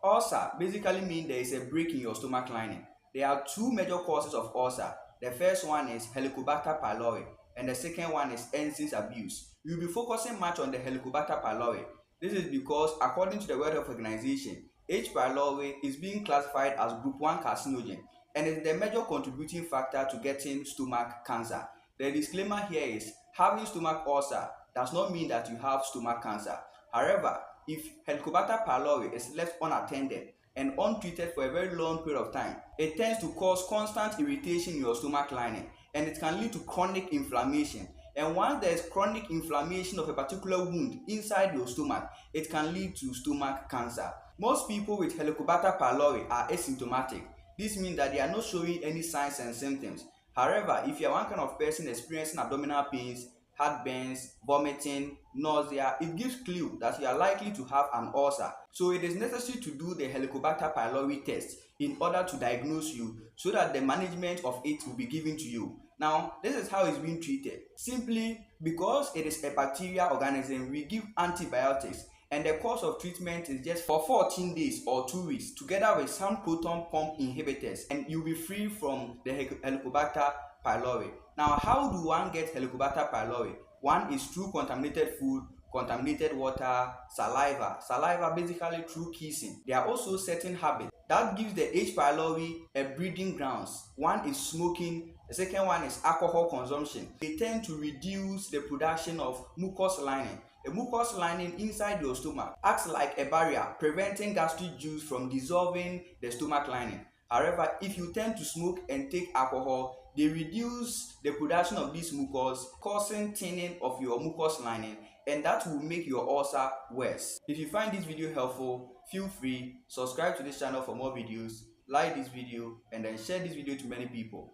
Ulcer basically means there is a break in your stomach lining. There are two major causes of ulcer. The first one is helicobacter pylori and the second one is enzymes abuse. We will be focusing much on the helicobacter pylori. This is because according to the World Health Organization, H. pylori is being classified as group 1 carcinogen and is the major contributing factor to getting stomach cancer. The disclaimer here is having stomach ulcer does not mean that you have stomach cancer. However, if Helicobacter pylori is left unattended and untreated for a very long period of time, it tends to cause constant irritation in your stomach lining and it can lead to chronic inflammation. And once there is chronic inflammation of a particular wound inside your stomach, it can lead to stomach cancer. Most people with Helicobacter pylori are asymptomatic. This means that they are not showing any signs and symptoms. However, if you are one kind of person experiencing abdominal pains, heartburns, vomiting, nausea, it gives clue that you are likely to have an ulcer. So it is necessary to do the Helicobacter pylori test in order to diagnose you so that the management of it will be given to you. Now, this is how it's being treated. Simply because it is a bacterial organism, we give antibiotics and the course of treatment is just for 14 days or 2 weeks together with some proton pump inhibitors and you'll be free from the Helicobacter pylori. Now, how do one get Helicobacter pylori? One is through contaminated food, contaminated water, saliva. Saliva basically through kissing. There are also certain habits that gives the H. pylori a breeding grounds. One is smoking, the second one is alcohol consumption. They tend to reduce the production of mucus lining. The mucus lining inside your stomach acts like a barrier, preventing gastric juice from dissolving the stomach lining. However, if you tend to smoke and take alcohol, they reduce the production of this mucus, causing thinning of your mucus lining, and that will make your ulcer worse. If you find this video helpful, feel free, subscribe to this channel for more videos, like this video, and then share this video to many people.